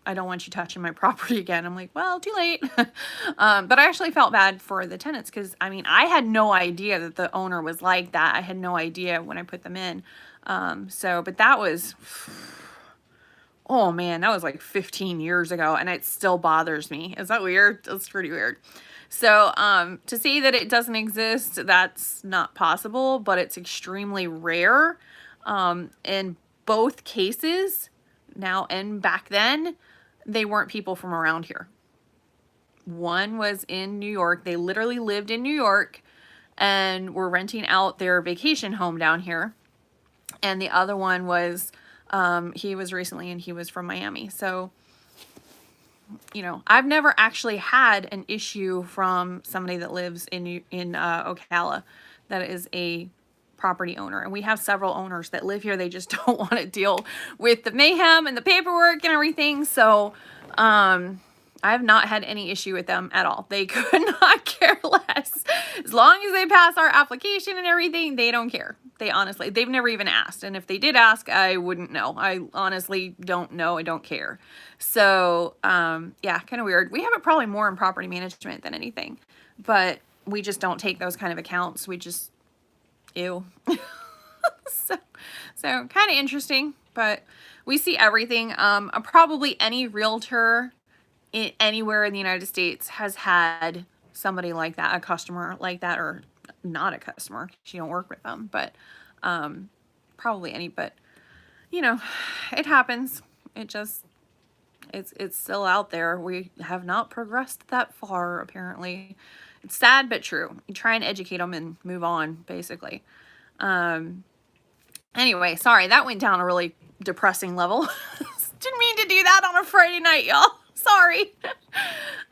I don't want you touching my property again. I'm like, well, too late. But I actually felt bad for the tenants, because I mean, I had no idea that the owner was like that. I had no idea when I put them in. But that was, oh man, that was like 15 years ago, and it still bothers me. Is that weird? That's pretty weird. So to say that it doesn't exist, that's not possible, but it's extremely rare. In both cases, now and back then, they weren't people from around here. One was in New York. They literally lived in New York and were renting out their vacation home down here. And the other one was, he was recently, and he was from Miami. So, you know, I've never actually had an issue from somebody that lives in Ocala that is a property owner. And we have several owners that live here. They just don't want to deal with the mayhem and the paperwork and everything. So I have not had any issue with them at all. They could not care less. As long as they pass our application and everything, they don't care. They honestly, they've never even asked. And if they did ask, I wouldn't know. I honestly don't know. I don't care. So yeah, kind of weird. We have it probably more in property management than anything, but we just don't take those kind of accounts. We just, ew. so kind of interesting, but we see everything. Probably any realtor anywhere in the United States has had somebody like that, a customer like that, or not a customer, you don't work with them, but probably any. But you know, it happens. It just, it's still out there. We have not progressed that far, apparently. It's sad but true. You try and educate them and move on, basically. Anyway, sorry, that went down a really depressing level. Didn't mean to do that on a Friday night, y'all. Sorry.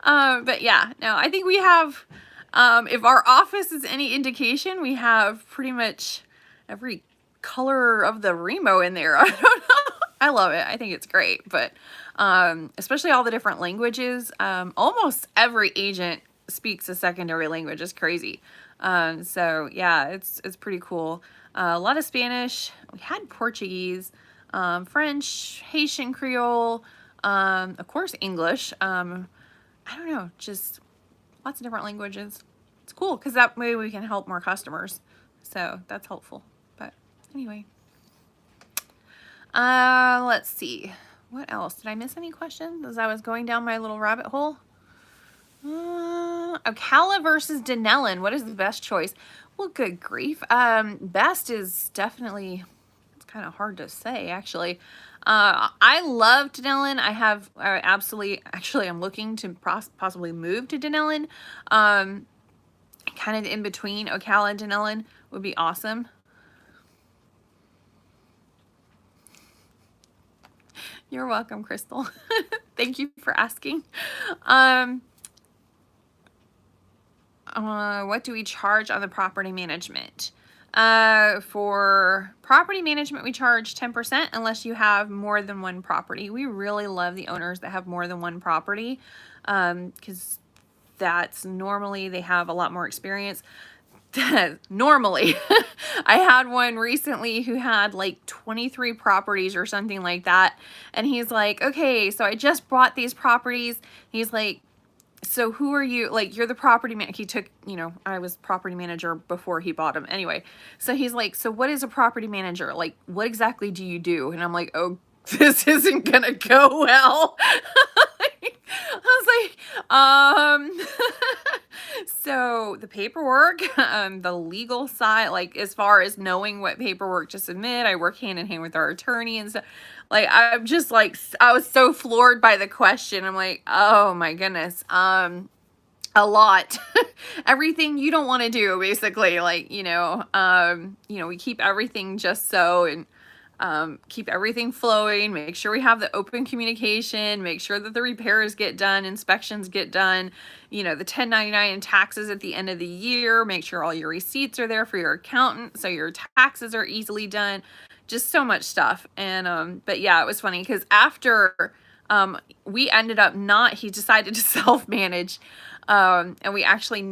But yeah, no, I think we have, if our office is any indication, we have pretty much every color of the rainbow in there. I don't know. I love it. I think it's great. But especially all the different languages. Almost every agent speaks a secondary language. It's crazy. So yeah, it's pretty cool. A lot of Spanish. We had Portuguese, French, Haitian Creole, of course English. I don't know, just lots of different languages. It's cool because that way we can help more customers. So that's helpful. But anyway, Let's see. What else? Did I miss any questions as I was going down my little rabbit hole? Ocala versus Denellen. What is the best choice? Well, good grief. Best is definitely, it's kind of hard to say, actually. I love Denellen. Actually, I'm looking to possibly move to Denellen. Kind of in between Ocala and Denellen would be awesome. You're welcome, Crystal. Thank you for asking. What do we charge on the property management? For property management, we charge 10% unless you have more than one property. We really love the owners that have more than one property, because that's normally they have a lot more experience. Normally. I had one recently who had like 23 properties or something like that. And he's like, okay, so I just bought these properties. He's like, so who are you? Like, you're the property man. He took, I was property manager before he bought them. Anyway, so he's like, so what is a property manager? Like, what exactly do you do? And I'm like, oh, this isn't gonna go well. I was like, so the paperwork, the legal side, like as far as knowing what paperwork to submit, I work hand in hand with our attorney and stuff. Like, I'm just like, I was so floored by the question. I'm like, oh my goodness. A lot. Everything you don't want to do, basically. Like, we keep everything just so, and keep everything flowing, make sure we have the open communication, make sure that the repairs get done, inspections get done, the 1099 and taxes at the end of the year, make sure all your receipts are there for your accountant so your taxes are easily done. Just so much stuff. And but yeah, it was funny because after we ended up he decided to self-manage, and we actually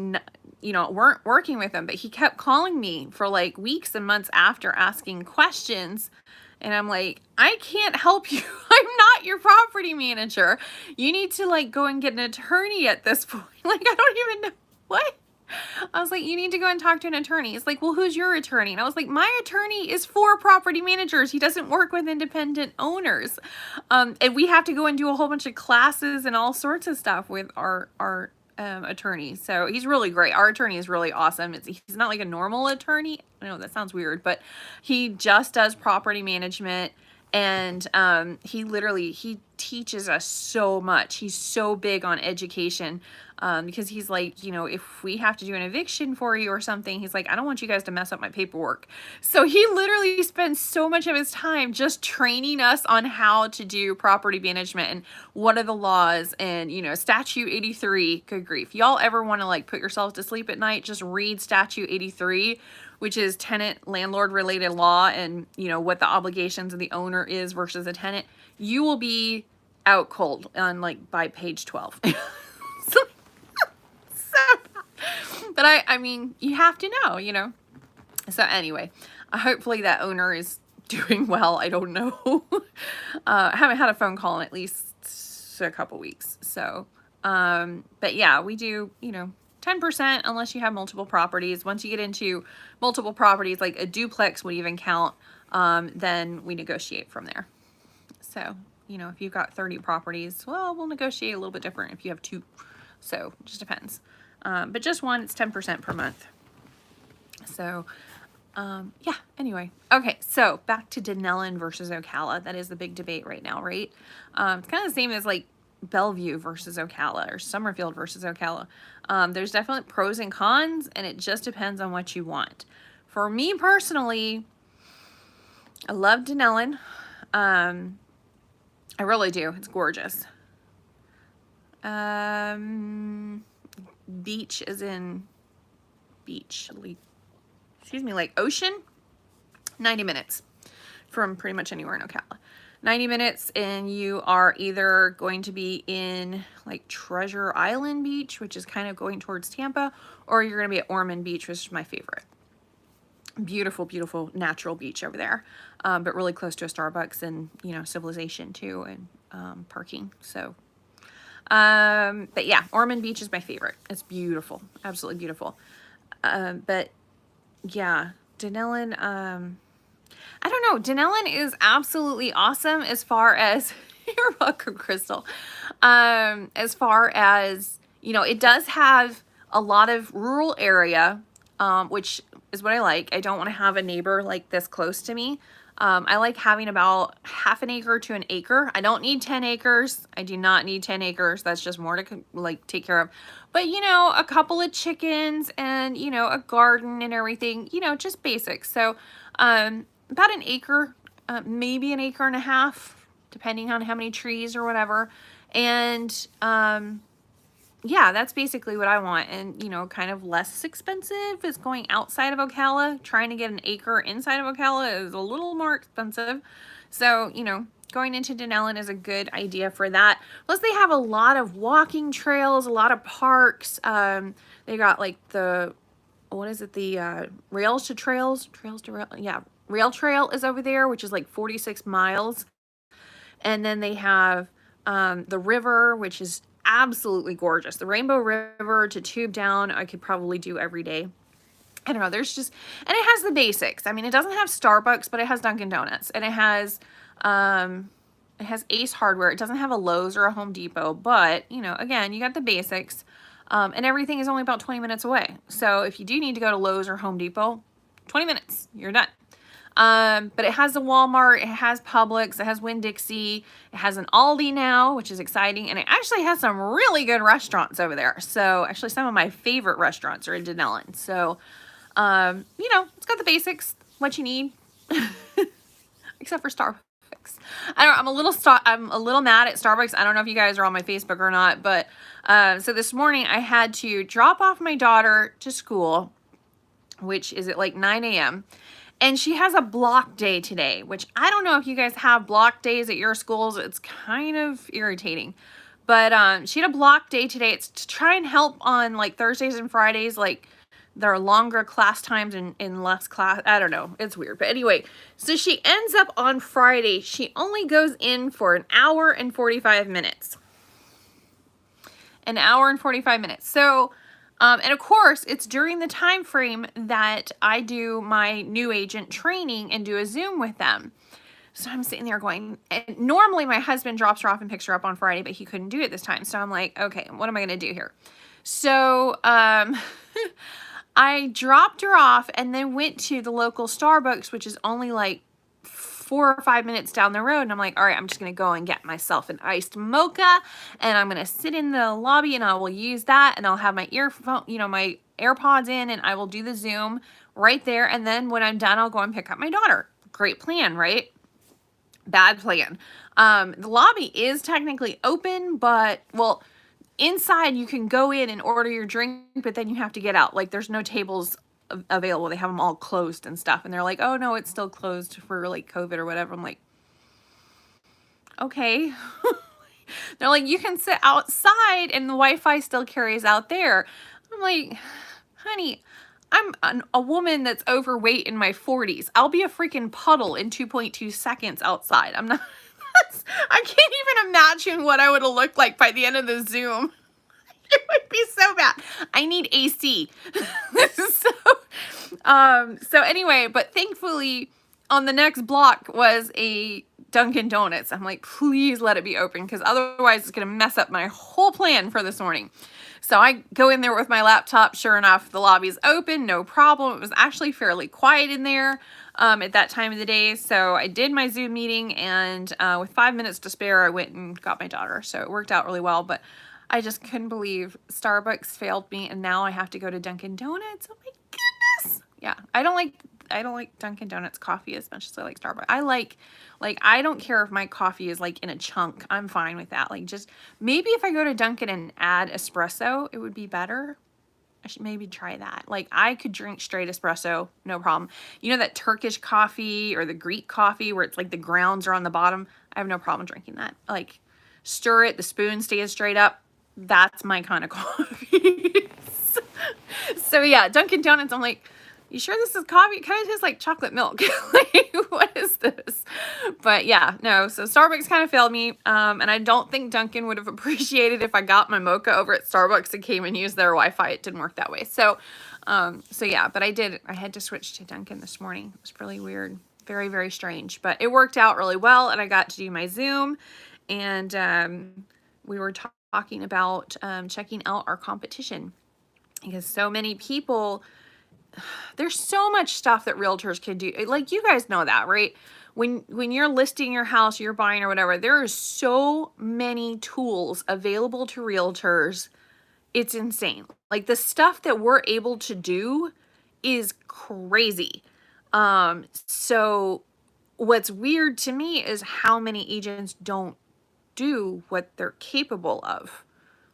weren't working with him, but he kept calling me for like weeks and months after, asking questions. And I'm like, I can't help you. I'm not your property manager. You need to like go and get an attorney at this point. Like, I don't even know what. I was like, you need to go and talk to an attorney. It's like, well, who's your attorney? And I was like, my attorney is for property managers. He doesn't work with independent owners. And we have to go and do a whole bunch of classes and all sorts of stuff with our attorney. So he's really great. Our attorney is really awesome. He's not like a normal attorney. I know that sounds weird, but he just does property management, and he teaches us so much. He's so big on education, because he's like, if we have to do an eviction for you or something, he's like, I don't want you guys to mess up my paperwork. So he literally spends so much of his time just training us on how to do property management and what are the laws and, Statute 83, good grief. Y'all ever want to like put yourself to sleep at night, just read Statute 83, which is tenant landlord related law, and what the obligations of the owner is versus a tenant. You will be out cold on like by page 12. But I mean, you have to know, So anyway, hopefully that owner is doing well. I don't know. I haven't had a phone call in at least a couple weeks. So, but yeah, we do, 10% unless you have multiple properties. Once you get into multiple properties, like a duplex would even count, then we negotiate from there. So, if you've got 30 properties, well, we'll negotiate a little bit different if you have 2. So it just depends. But just one, it's 10% per month. So, yeah, anyway. Okay, so back to Denellen versus Ocala. That is the big debate right now, right? It's kind of the same as like Bellevue versus Ocala or Summerfield versus Ocala. There's definitely pros and cons, and it just depends on what you want. For me personally, I love Denellen. I really do. It's gorgeous. Beach is in beach, like ocean. 90 minutes from pretty much anywhere in Ocala. 90 minutes, and you are either going to be in like Treasure Island Beach, which is kind of going towards Tampa, or you're going to be at Ormond Beach, which is my favorite. Beautiful, beautiful natural beach over there, but really close to a Starbucks and, civilization too, and parking. So, but yeah, Ormond Beach is my favorite. It's beautiful, absolutely beautiful. But yeah, Denellen, I don't know. Denellen is absolutely awesome as far as, you're welcome, Crystal. As far as, you know, it does have a lot of rural area, which is what I like. I don't want to have a neighbor like this close to me. I like having about half an acre to an acre. I don't need 10 acres. I do not need 10 acres. That's just more to like take care of. But, you know, a couple of chickens and, you know, a garden and everything, you know, just basics. So, about an acre, maybe an acre and a half, depending on how many trees or whatever. And, yeah, that's basically what I want. And, you know, kind of less expensive is going outside of Ocala. Trying to get an acre inside of Ocala is a little more expensive. So, you know, going into Denellen is a good idea for that. Plus, they have a lot of walking trails, a lot of parks. They got like the, what is it? The rails to trails to rail. Yeah, rail trail is over there, which is like 46 miles. And then they have the river, which is absolutely gorgeous. The Rainbow River to tube down, I could probably do every day. I don't know, there's just, and it has the basics. I mean, it doesn't have Starbucks, but it has Dunkin' Donuts, and it has Ace Hardware. It doesn't have a Lowe's or a Home Depot, but, you know, again, you got the basics, and everything is only about 20 minutes away. So if you do need to go to Lowe's or Home Depot, 20 minutes, you're done. But it has a Walmart, it has Publix, it has Winn-Dixie, it has an Aldi now, which is exciting, and it actually has some really good restaurants over there. So actually some of my favorite restaurants are in Denellen. So, you know, it's got the basics, what you need, except for Starbucks. I'm a little mad at Starbucks. I don't know if you guys are on my Facebook or not, but, so this morning I had to drop off my daughter to school, which is at like 9 a.m. And she has a block day today, which I don't know if you guys have block days at your schools. It's kind of irritating. But she had a block day today. It's to try and help on like Thursdays and Fridays, like there are longer class times and less class. I don't know. It's weird. But anyway, so she ends up on Friday. She only goes in for an hour and 45 minutes. An hour and 45 minutes. So... and of course, it's during the time frame that I do my new agent training and do a Zoom with them. So I'm sitting there going, and normally my husband drops her off and picks her up on Friday, but he couldn't do it this time. So I'm like, okay, what am I going to do here? So I dropped her off and then went to the local Starbucks, which is only like 4 or 5 minutes down the road, and I'm like, all right, I'm just gonna go and get myself an iced mocha, and I'm gonna sit in the lobby, and I will use that, and I'll have my earphone, you know, my AirPods in, and I will do the Zoom right there, and then when I'm done, I'll go and pick up my daughter. Great plan, right? Bad plan. The lobby is technically open, but, well, inside you can go in and order your drink, but then you have to get out. Like, there's no tables available. They have them all closed and stuff, and they're like, oh no, it's still closed for like COVID or whatever. I'm like, okay. They're like, you can sit outside and the Wi-Fi still carries out there. I'm like, honey, I'm a woman that's overweight in my 40s. I'll be a freaking puddle in 2.2 seconds outside. I'm not, I can't even imagine what I would have looked like by the end of the Zoom. It would be so bad. I need AC. So anyway, but thankfully on the next block was a Dunkin' Donuts. I'm like, please let it be open, because otherwise it's going to mess up my whole plan for this morning. So I go in there with my laptop. Sure enough, the lobby's open, no problem. It was actually fairly quiet in there at that time of the day. So I did my Zoom meeting, and with 5 minutes to spare, I went and got my daughter. So it worked out really well, but I just couldn't believe Starbucks failed me, and now I have to go to Dunkin' Donuts. Oh my goodness. Yeah, I don't like Dunkin' Donuts coffee as much as I like Starbucks. I don't care if my coffee is like in a chunk. I'm fine with that. Like, just maybe if I go to Dunkin' and add espresso, it would be better. I should maybe try that. Like, I could drink straight espresso, no problem. You know that Turkish coffee or the Greek coffee where it's like the grounds are on the bottom? I have no problem drinking that. Like, stir it, the spoon stays straight up. That's my kind of coffee. So yeah, Dunkin' Donuts, I'm like, you sure this is coffee? It kind of tastes like chocolate milk. Like, what is this? But yeah, no, so Starbucks kind of failed me. And I don't think Dunkin' would have appreciated if I got my mocha over at Starbucks and came and used their Wi-Fi. It didn't work that way. So yeah, but I had to switch to Dunkin' this morning. It was really weird. Very, very strange, but it worked out really well, and I got to do my Zoom, and we were talking about checking out our competition, because so many people, there's so much stuff that realtors can do. Like, you guys know that, right? When you're listing your house, you're buying or whatever, there are so many tools available to realtors. It's insane. Like, the stuff that we're able to do is crazy. So what's weird to me is how many agents don't do what they're capable of.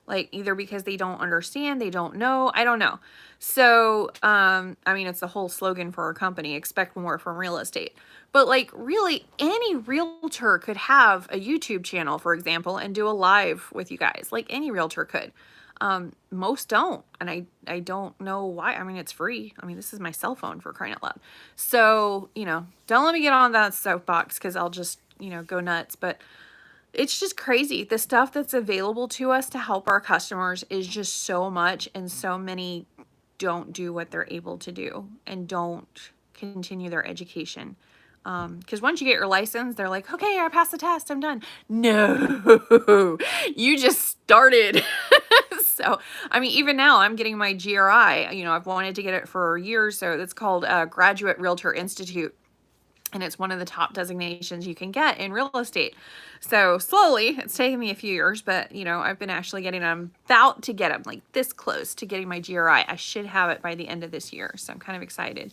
Like, either because they don't understand, they don't know, I don't know. So, I mean, it's the whole slogan for our company, expect more from real estate. But like, really, any realtor could have a YouTube channel, for example, and do a live with you guys. Like, any realtor could. Most don't, and I don't know why. I mean, it's free. I mean, this is my cell phone, for crying out loud. So, you know, don't let me get on that soapbox, because I'll just, you know, go nuts. But it's just crazy. The stuff that's available to us to help our customers is just so much, and so many don't do what they're able to do and don't continue their education. Because once you get your license, they're like, okay, I passed the test, I'm done. No, you just started. So, I mean, even now I'm getting my GRI. You know, I've wanted to get it for years. So it's called Graduate Realtor Institute. And it's one of the top designations you can get in real estate. So slowly, it's taken me a few years, but you know, I've been actually getting them, about to get them, like this close to getting my GRI. I should have it by the end of this year. So I'm kind of excited.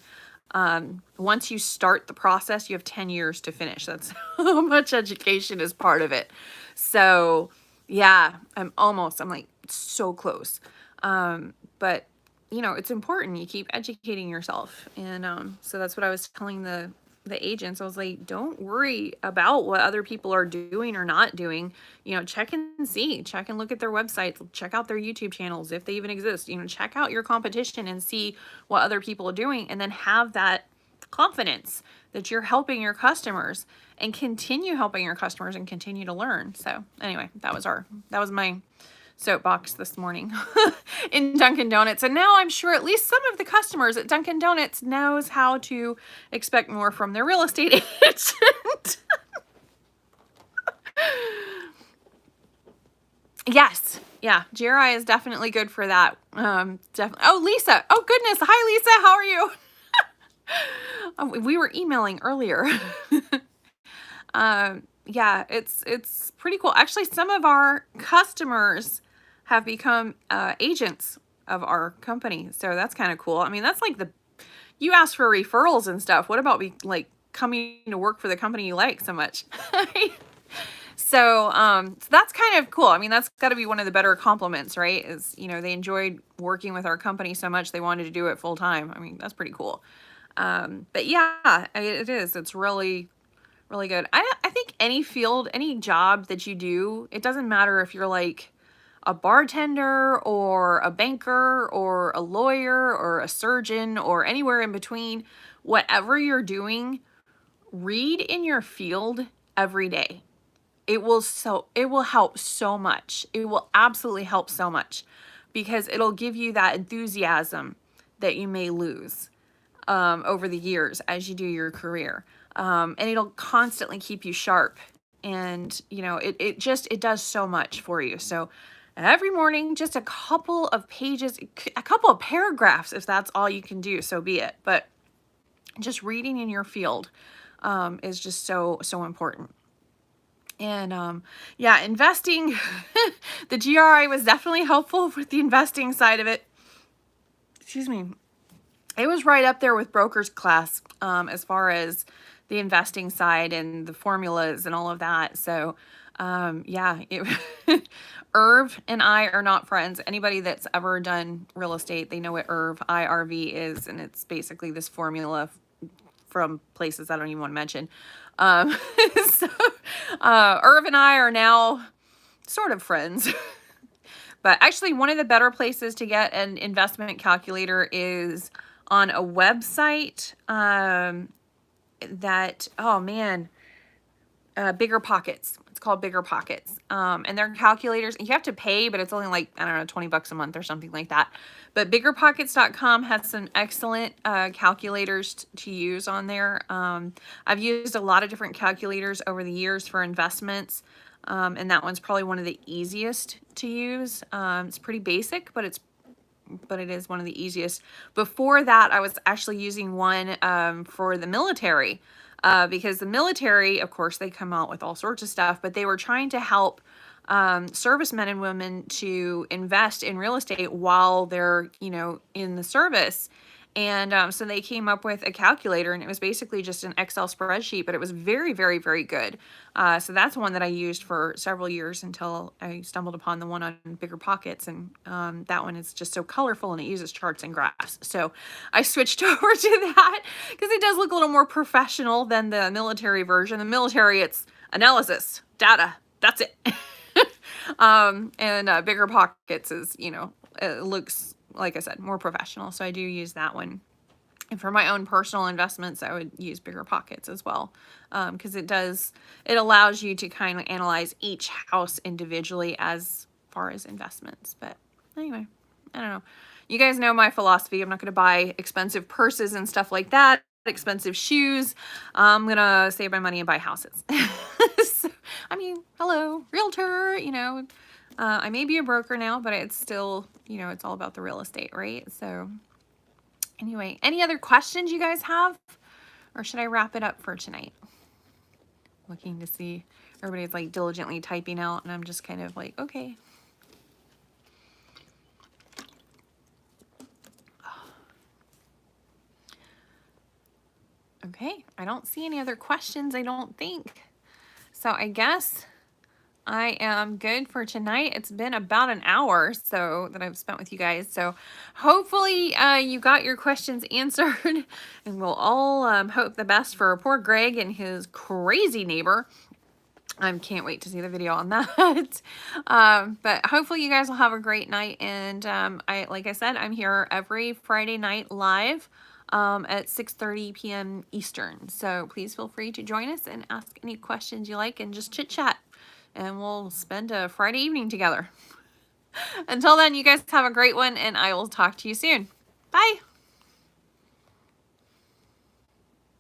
Once you start the process, you have 10 years to finish. That's how much education is part of it. So yeah, I'm like so close. But you know, it's important. You keep educating yourself. And so that's what I was telling the agents. I was like, don't worry about what other people are doing or not doing. You know, check and see, check and look at their websites, check out their YouTube channels if they even exist. You know, check out your competition and see what other people are doing, and then have that confidence that you're helping your customers, and continue helping your customers and continue to learn. So anyway, that was my soapbox this morning in Dunkin' Donuts. And now I'm sure at least some of the customers at Dunkin' Donuts knows how to expect more from their real estate agent. Yes. Yeah. GRI is definitely good for that. Definitely. Oh, Lisa. Oh, goodness. Hi, Lisa. How are you? Oh, we were emailing earlier. Yeah, it's pretty cool. Actually, some of our customers have become agents of our company. So that's kind of cool. I mean, that's like you ask for referrals and stuff. What about like coming to work for the company you like so much? So that's kind of cool. I mean, that's got to be one of the better compliments, right? Is, you know, they enjoyed working with our company so much they wanted to do it full time. I mean, that's pretty cool. But yeah, it is. It's really, really good. I think any field, any job that you do, it doesn't matter if you're like a bartender or a banker or a lawyer or a surgeon or anywhere in between. Whatever you're doing, read in your field every day. It will help so much. It will absolutely help so much, because it'll give you that enthusiasm that you may lose over the years as you do your career. And it'll constantly keep you sharp. And, you know, it does so much for you. So every morning, just a couple of pages, a couple of paragraphs, if that's all you can do, so be it. But just reading in your field is just so, so important. And yeah, investing, the GRI was definitely helpful with the investing side of it. Excuse me. It was right up there with broker's class as far as the investing side and the formulas and all of that. So yeah, Irv and I are not friends. Anybody that's ever done real estate, they know what IRV is, and it's basically this formula from places I don't even want to mention. So Irv and I are now sort of friends. But actually, one of the better places to get an investment calculator is on a website that, oh man, Bigger Pockets. It's called Bigger Pockets. And their calculators, you have to pay, but it's only like, I don't know, 20 bucks a month or something like that. But biggerpockets.com has some excellent calculators to use on there. I've used a lot of different calculators over the years for investments. And that one's probably one of the easiest to use. It's pretty basic, but it is one of the easiest. Before that, I was actually using one for the military. Because the military, of course, they come out with all sorts of stuff, but they were trying to help servicemen and women to invest in real estate while they're, in the service. And so they came up with a calculator, and it was basically just an Excel spreadsheet, but it was very, very, very good. So that's one that I used for several years until I stumbled upon the one on Bigger Pockets, and that one is just so colorful, and it uses charts and graphs. So I switched over to that because it does look a little more professional than the military version. The military, it's analysis, data, that's it. And Bigger Pockets is, it looks, like I said, more professional. So I do use that one. And for my own personal investments, I would use Bigger Pockets as well. Because it allows you to kind of analyze each house individually as far as investments. But anyway, I don't know. You guys know my philosophy. I'm not going to buy expensive purses and stuff like that, expensive shoes. I'm going to save my money and buy houses. So, I mean, hello, realtor, I may be a broker now, but it's still, it's all about the real estate, right? So anyway, any other questions you guys have? Or should I wrap it up for tonight? Looking to see, everybody's like diligently typing out, and I'm just kind of like, okay. Okay, I don't see any other questions, I don't think. So I guess I am good for tonight. It's been about an hour so that I've spent with you guys. So hopefully you got your questions answered, and we'll all hope the best for poor Greg and his crazy neighbor. I can't wait to see the video on that. But hopefully you guys will have a great night. And like I said, I'm here every Friday night live at 6:30 p.m. Eastern. So please feel free to join us and ask any questions you like, and just chit chat. And we'll spend a Friday evening together. Until then, you guys have a great one, and I will talk to you soon. Bye.